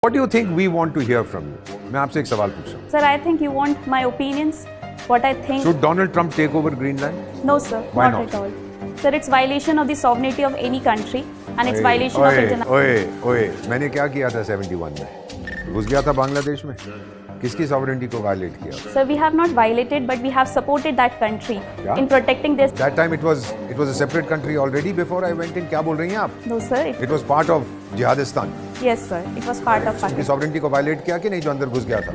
What do you think we want to hear from you? मैं आपसे एक सवाल पूछ रहा हूँ. Sir, I think you want my opinions. What I think. Should Donald Trump take over Greenland? No, sir. Why not not? at all. Sir, it's violation of the sovereignty of any country, and it's violation of international. ओए, मैंने क्या किया था 71 में? घुस गया था बांग्लादेश में. किसकी सॉवरेनिटी को वायलेट किया? Sir, we have not violated, but we have supported that country in protecting this. That time it was a separate country already before I went in. क्या बोल रही हैं आप? No, sir. It was part of Jihadistan. Yes, sir. It was part of उसकी Pakistan. Sovereignty को violet किया कि नहीं जो अंदर घुस गया था?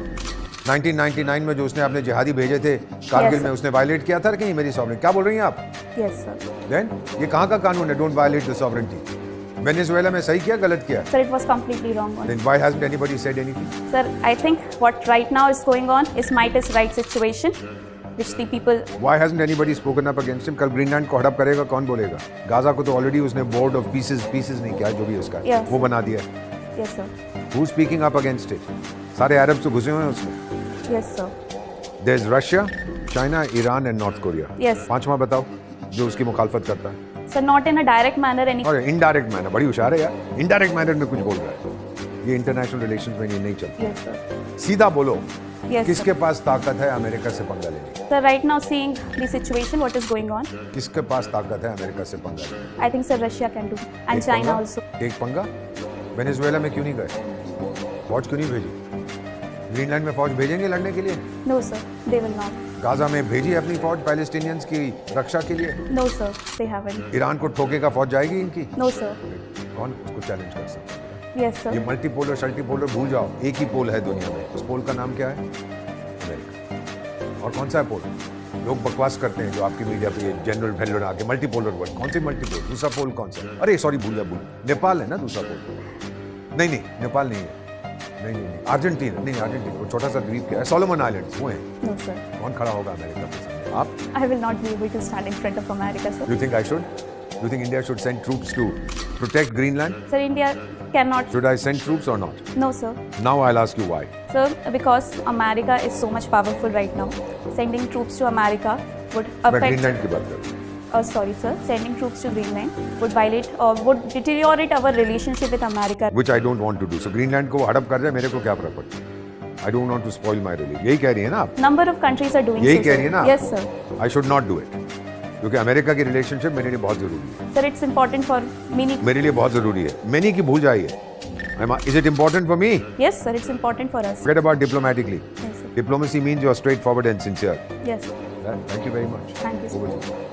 1999 में जो उसने अपने जिहादी भेजे थे कारगिल में, उसने वायलेट किया था कि नहीं मेरी सॉवरेनिटी? क्या बोल रही हैं आप? Yes, sir. Then ये कहाँ का कानून है? Don't violate the sovereignty. Venezuela में सही किया गलत किया? Sir, it was completely wrong. Then why hasn't anybody said anything? Sir, I think what right now is going on is might is right situation, which the people. Why hasn't anybody spoken up against him? कल Greenland को हड़प करेगा कौन बोलेगा? Gaza को तो already उसने board of pieces नहीं किया जो भी उसका Yes. वो बना दिया. Yes, sir. Who's speaking up against it? सारे अरब तो घुसे हुए हैं उसमें. Yes, sir. There's Russia, China, Iran and North Korea. Yes. पांचवा बताओ जो उसकी मुखालफत करता है. Sir, not in a direct manner. Any. और इनडायरेक्ट मैनर बड़ी होशियार है यार. इनडायरेक्ट मैनर में कुछ बोल रहा है. ये इंटरनेशनल रिलेशंस में ये नहीं चलता. Yes, sir. सीधा बोलो. Yes, किसके sir. पास ताकत है अमेरिका से पंगा लेने की? Sir, right now seeing the situation, what is going on, किसके पास ताकत है अमेरिका से पंगा लेने की? I think sir Russia can do, and एक China पंगा? also. एक पंगा? वेनेजुएला में क्यों नहीं गए? फौज क्यों नहीं भेजी? ग्रीनलैंड में फौज भेजेंगे लड़ने के लिए? No, sir. They will not. Gaza में भेजी अपनी फौज पैलेस्टीनियंस की रक्षा के लिए? No, sir. They haven't. Iran को ठोकेगा फौज जाएगी इनकी? No, sir. कौन उसको चैलेंज कर सकता है? Yes, sir. ये मल्टीपोलर शल्टीपोलर भूल जाओ. एक ही पोल है दुनिया में. उस पोल का नाम क्या है? अमेरिका. और कौन सा है पोल? लोग बकवास करते हैं जो आपकी मीडिया पे जनरल भेल्लोर आके मल्टीपोलर वर्ड. कौन से मल्टीपोल? दूसरा पोल कौन सा? अरे सॉरी भूल नेपाल है ना दूसरा पोल. नहीं नेपाल नहीं है. नहीं अर्जेंटीना नहीं अर्जेंटीना वो छोटा सा द्वीप क्या है? सोलोमन आइलैंड्स वो है. No, sir. कौन खड़ा होगा अमेरिका के सामने? आप? I will not be able to stand in front of America, sir. You think I should? You think India should send troops to protect Greenland? Sir, India cannot. Should I send troops or not? No, sir. Now I'll ask you why. Sir, because America is so much powerful right now. Sending troops to America would मैं affect. Greenland की बात कर रहा हूँ. Sorry, sir. Sending troops to Greenland would violate or would deteriorate our relationship with America. Which I don't want to do. So Greenland को हड़प कर जाए मेरे को क्या फर्क पड़ता है? I don't want to spoil my relationship. यही कह रही है ना आप? Number of countries are doing यही so, कह sir. रही है ना? Yes, sir. I should not do it. क्योंकि अमेरिका की रिलेशनशिप मेरे लिए बहुत जरूरी है. Sir, it's important for many. मेरे लिए बहुत जरूरी है. मैंने की भूल जाइए. Is it important for me? Yes, sir. It's important for us. Forget about diplomatically. Yes, sir. Diplomacy means you're straightforward and sincere. Yes, sir. Thank you very much. Thank you, sir. Over to you.